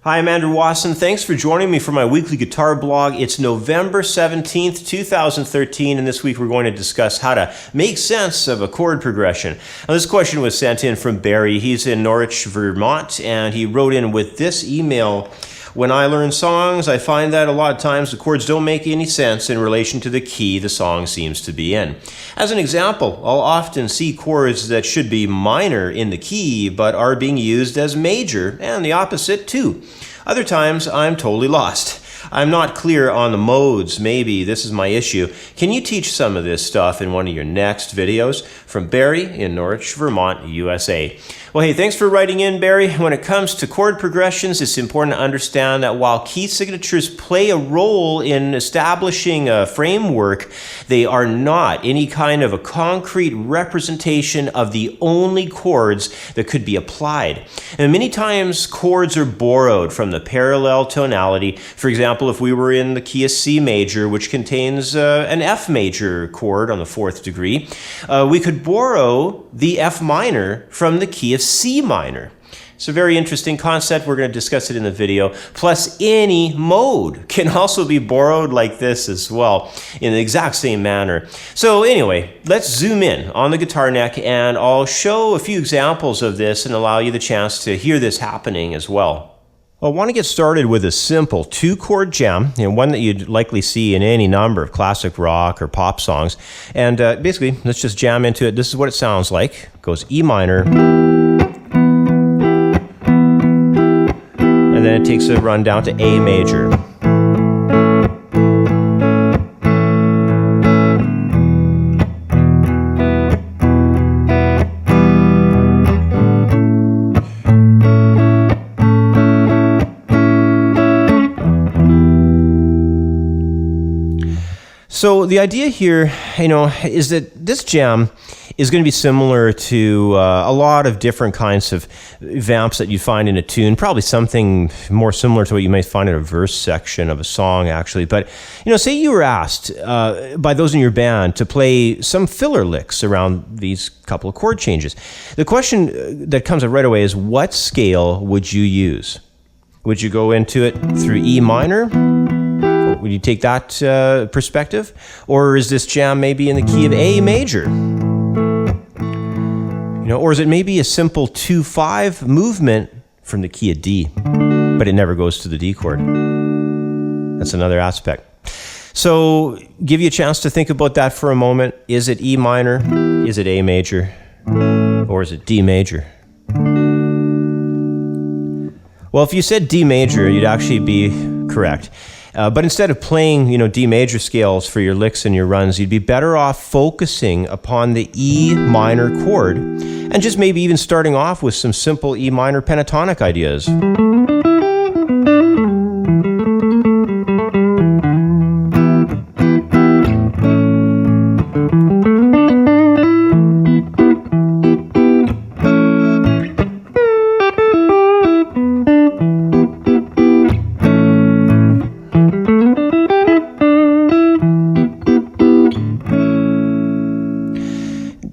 Hi, I'm Andrew Wasson. Thanks for joining me for my weekly guitar blog. It's November 17th, 2013, and this week we're going to discuss how to make sense of a chord progression. Now, this question was sent in from Barry. He's in Norwich, Vermont, and he wrote in with this email. When I learn songs, I find that a lot of times the chords don't make any sense in relation to the key the song seems to be in. As an example, I'll often see chords that should be minor in the key, but are being used as major, and the opposite too. Other times, I'm totally lost. I'm not clear on the modes. Maybe this is my issue. Can you teach some of this stuff in one of your next videos? From Barry in Norwich, Vermont, USA. Well, hey, thanks for writing in, Barry. When it comes to chord progressions, it's important to understand that while key signatures play a role in establishing a framework, they are not any kind of a concrete representation of the only chords that could be applied. And many times, chords are borrowed from the parallel tonality. For example, if we were in the key of C major, which contains an F major chord on the 4th degree, we could borrow the F minor from the key of C minor. It's a very interesting concept. We're going to discuss it in the video. Plus, any mode can also be borrowed like this as well, in the exact same manner. So anyway, let's zoom in on the guitar neck, and I'll show a few examples of this and allow you the chance to hear this happening as well. I want to get started with a simple 2-chord jam, one that you'd likely see in any number of classic rock or pop songs. And basically, let's just jam into it. This is what it sounds like. It goes E minor, and then it takes a run down to A major. So the idea here, is that this jam is going to be similar to a lot of different kinds of vamps that you find in a tune, probably something more similar to what you might find in a verse section of a song, actually. But, say you were asked by those in your band to play some filler licks around these couple of chord changes. The question that comes up right away is, what scale would you use? Would you go into it through E minor? Would you take that perspective? Or is this jam maybe in the key of A major? Or is it maybe a simple 2-5 movement from the key of D, but it never goes to the D chord? That's another aspect. So give you a chance to think about that for a moment. Is it E minor? Is it A major? Or is it D major? Well, if you said D major, you'd actually be correct. But instead of playing, D major scales for your licks and your runs, you'd be better off focusing upon the E minor chord and just maybe even starting off with some simple E minor pentatonic ideas.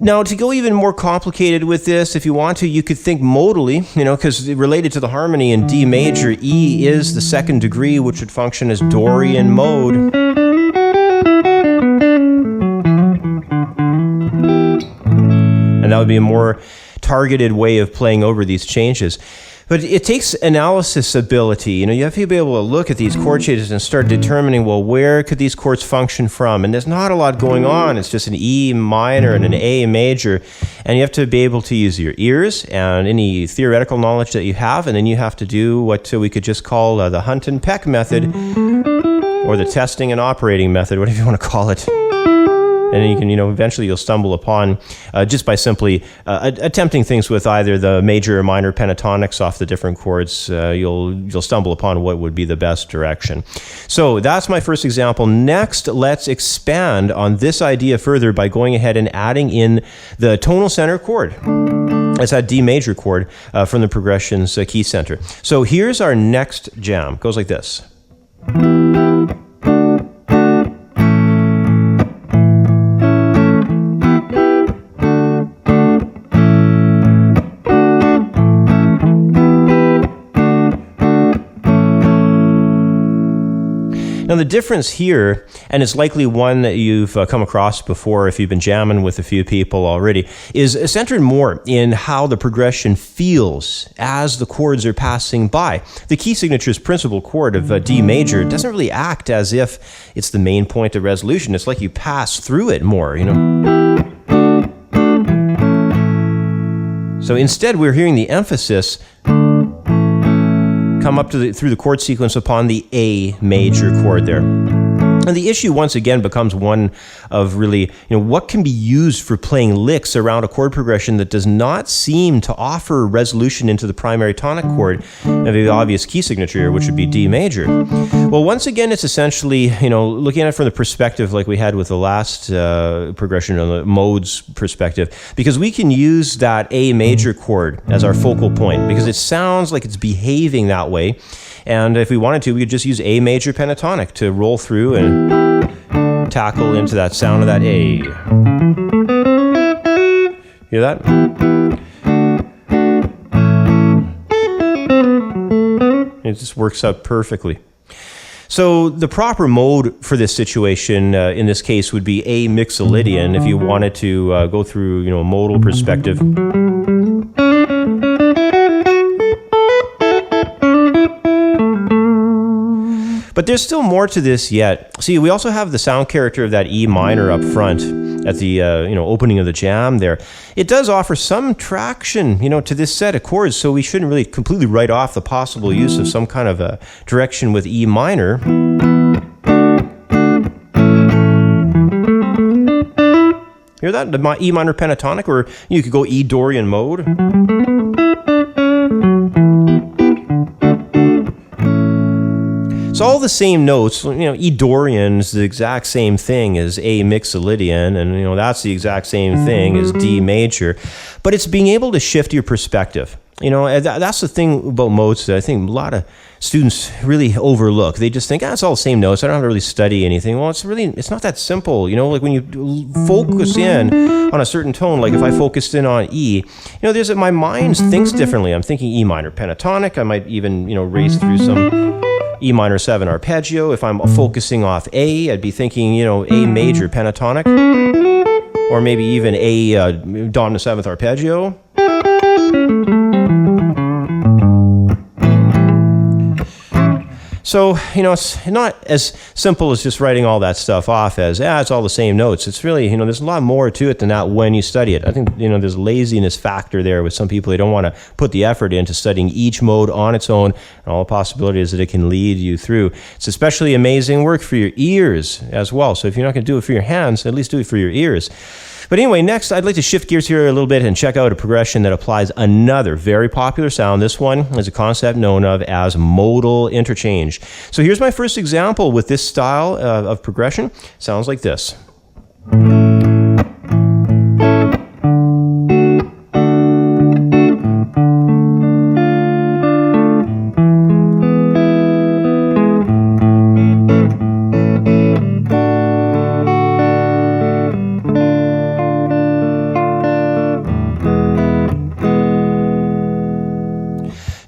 Now, to go even more complicated with this, if you want to, you could think modally, because related to the harmony in D major, E is the 2nd degree, which would function as Dorian Mode. And that would be a more targeted way of playing over these changes. But it takes analysis ability. You have to be able to look at these chord changes and start determining, well, where could these chords function from? And there's not a lot going on. It's just an E minor and an A major. And you have to be able to use your ears and any theoretical knowledge that you have. And then you have to do what we could just call the hunt and peck method, or the testing and operating method, whatever you want to call it. And then you can, eventually you'll stumble upon, just by simply attempting things with either the major or minor pentatonics off the different chords, you'll stumble upon what would be the best direction. So that's my first example. Next, let's expand on this idea further by going ahead and adding in the tonal center chord. It's that D major chord from the progression's key center. So here's our next jam. It goes like this. Now the difference here, and it's likely one that you've come across before if you've been jamming with a few people already, is centered more in how the progression feels as the chords are passing by. The key signature's principal chord of D major doesn't really act as if it's the main point of resolution. It's like you pass through it more, you know. So instead we're hearing the emphasis come up to through the chord sequence upon the A major chord there. And the issue once again becomes one of really, you know, what can be used for playing licks around a chord progression that does not seem to offer resolution into the primary tonic chord of the obvious key signature here, which would be D major. Well, once again, it's essentially, you know, looking at it from the perspective like we had with the last progression on the modes perspective, because we can use that A major chord as our focal point because it sounds like it's behaving that way. And if we wanted to, we could just use A major pentatonic to roll through and tackle into that sound of that A. Hear that? It just works out perfectly. So the proper mode for this situation in this case would be A mixolydian if you wanted to go through, you know, a modal perspective. But there's still more to this yet. See, we also have the sound character of that E minor up front at the you know, opening of the jam there. It does offer some traction, you know, to this set of chords, so we shouldn't really completely write off the possible use of some kind of a direction with E minor. Hear that? The E minor pentatonic, or you could go E Dorian mode. It's all the same notes, you know. E Dorian's the exact same thing as A mixolydian, and you know that's the exact same thing as D major, but it's being able to shift your perspective. You know, that's the thing about modes that I think a lot of students really overlook. They just think, it's all the same notes, I don't have to really study anything. Well, it's not that simple. You know, like when you focus in on a certain tone, like if I focused in on E, you know, my mind thinks differently. I'm thinking E minor pentatonic. I might even, you know, race through some E minor 7 arpeggio. If I'm focusing off A, I'd be thinking, you know, A major pentatonic, or maybe even A dominant 7th arpeggio. So, you know, it's not as simple as just writing all that stuff off as, it's all the same notes. It's really, you know, there's a lot more to it than that when you study it. I think, you know, there's a laziness factor there with some people. They don't want to put the effort into studying each mode on its own and all the possibilities that it can lead you through. It's especially amazing work for your ears as well. So if you're not going to do it for your hands, at least do it for your ears. But anyway, next I'd like to shift gears here a little bit and check out a progression that applies another very popular sound. This one is a concept known of as modal interchange. So here's my first example with this style of progression. Sounds like this.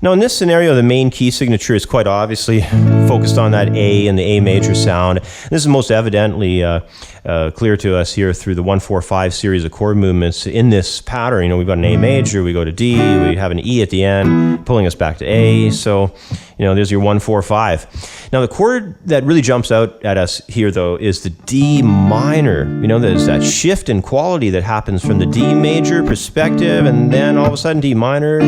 Now in this scenario, the main key signature is quite obviously focused on that A and the A major sound. This is most evidently clear to us here through the 1-4-5 series of chord movements in this pattern. You know, we've got an A major, we go to D, we have an E at the end, pulling us back to A. So, you know, there's your 1-4-5. Now the chord that really jumps out at us here though is the D minor. You know, there's that shift in quality that happens from the D major perspective and then all of a sudden D minor.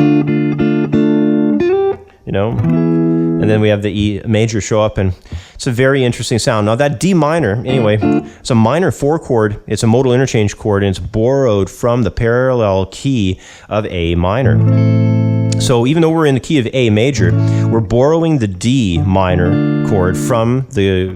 You know, and then we have the E major show up, and it's a very interesting sound. Now that D minor, anyway, it's a minor 4 chord, it's a modal interchange chord, and it's borrowed from the parallel key of A minor. So even though we're in the key of A major, we're borrowing the D minor chord from the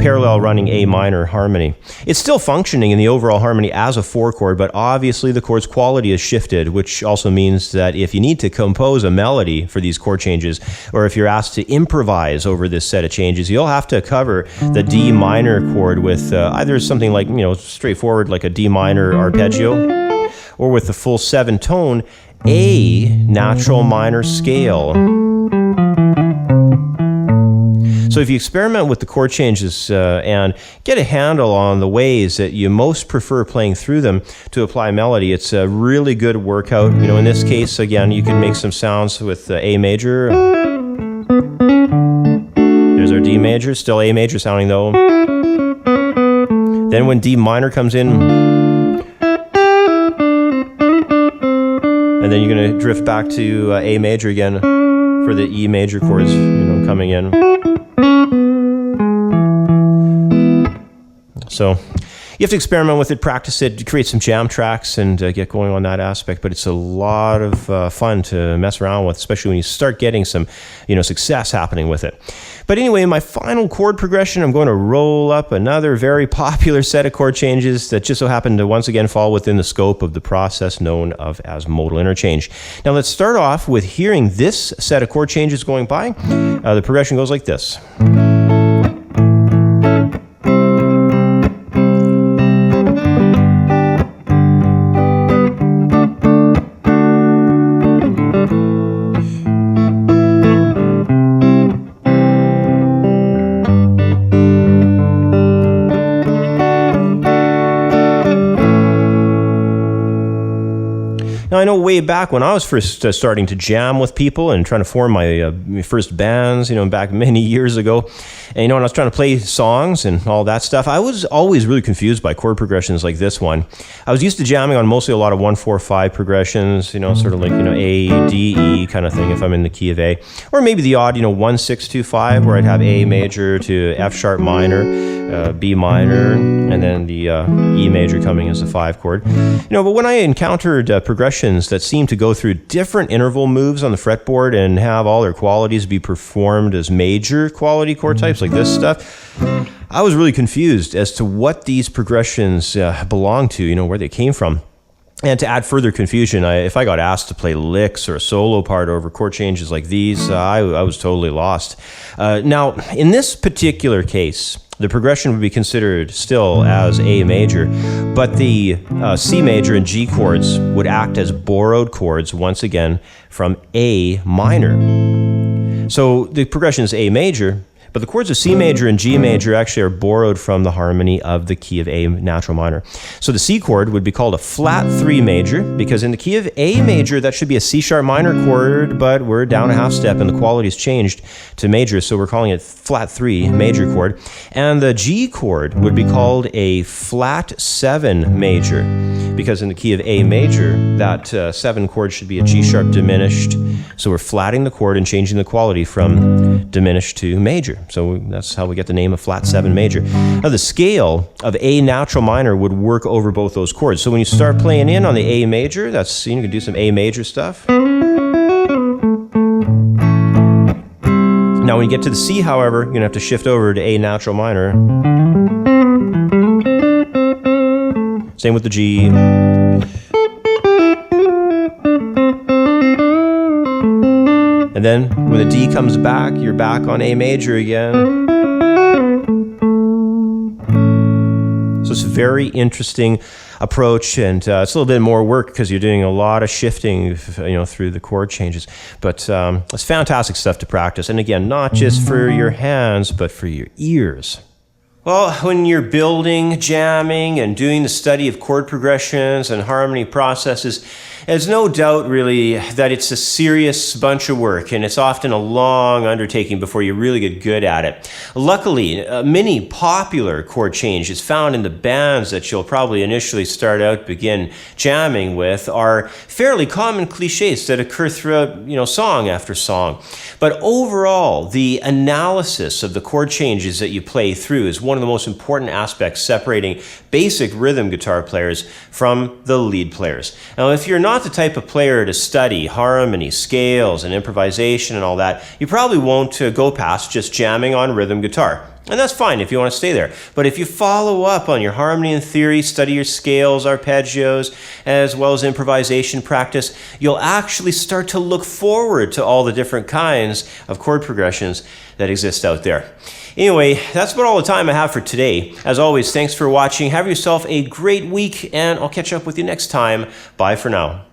parallel running A minor harmony. It's still functioning in the overall harmony as a 4 chord, but obviously the chord's quality is shifted, which also means that if you need to compose a melody for these chord changes, or if you're asked to improvise over this set of changes, you'll have to cover the D minor chord with either something like, you know, straightforward like a D minor arpeggio, or with the full 7-tone A natural minor scale. So if you experiment with the chord changes and get a handle on the ways that you most prefer playing through them to apply melody, it's a really good workout. You know, in this case, again, you can make some sounds with A major. There's our D major, still A major sounding though. Then when D minor comes in, and then you're going to drift back to A major again for the E major chords, you know, coming in. So you have to experiment with it, practice it, create some jam tracks, and get going on that aspect. But it's a lot of fun to mess around with, especially when you start getting some, you know, success happening with it. But anyway, in my final chord progression, I'm going to roll up another very popular set of chord changes that just so happen to once again fall within the scope of the process known of as modal interchange. Now let's start off with hearing this set of chord changes going by. The progression goes like this. Now, I know way back when I was first starting to jam with people and trying to form my first bands, you know, back many years ago, and, you know, when I was trying to play songs and all that stuff, I was always really confused by chord progressions like this one. I was used to jamming on mostly a lot of 1-4-5 progressions, you know, sort of like, you know, A, D, E kind of thing if I'm in the key of A, or maybe the odd, you know, 1-6-2-5 where I'd have A major to F sharp minor, B minor, and then the E major coming as a 5 chord. You know, but when I encountered progressions that seem to go through different interval moves on the fretboard and have all their qualities be performed as major quality chord types like this stuff, I was really confused as to what these progressions belong to, you know, where they came from. And to add further confusion, if I got asked to play licks or a solo part over chord changes like these, I was totally lost. Now, in this particular case, the progression would be considered still as A major, but the C major and G chords would act as borrowed chords once again from A minor. So the progression is A major, but the chords of C major and G major actually are borrowed from the harmony of the key of A natural minor. So the C chord would be called a flat 3 major, because in the key of A major, that should be a C sharp minor chord, but we're down a half step and the quality's changed to major, so we're calling it flat 3 major chord. And the G chord would be called a flat 7 major, because in the key of A major, that 7 chord should be a G sharp diminished, so we're flatting the chord and changing the quality from diminished to major. So that's how we get the name of flat 7 major. Now the scale of A natural minor would work over both those chords. So when you start playing in on the A major, that's, you can do some A major stuff. Now when you get to the C, however, you're going to have to shift over to A natural minor. Same with the G. And then when the D comes back, you're back on A major again. So it's a very interesting approach, and it's a little bit more work because you're doing a lot of shifting, you know, through the chord changes. But it's fantastic stuff to practice. And again, not just for your hands, but for your ears. Well, when you're building, jamming, and doing the study of chord progressions and harmony processes, there's no doubt really that it's a serious bunch of work, and it's often a long undertaking before you really get good at it. Luckily, many popular chord changes found in the bands that you'll probably initially begin jamming with are fairly common cliches that occur throughout, you know, song after song. But overall, the analysis of the chord changes that you play through is one of the most important aspects separating basic rhythm guitar players from the lead players. Now, if you're not the type of player to study harmony, scales, and improvisation and all that, you probably won't go past just jamming on rhythm guitar. And that's fine if you want to stay there. But if you follow up on your harmony and theory, study your scales, arpeggios, as well as improvisation practice, you'll actually start to look forward to all the different kinds of chord progressions that exist out there. Anyway, that's about all the time I have for today. As always, thanks for watching. Have yourself a great week, and I'll catch up with you next time. Bye for now.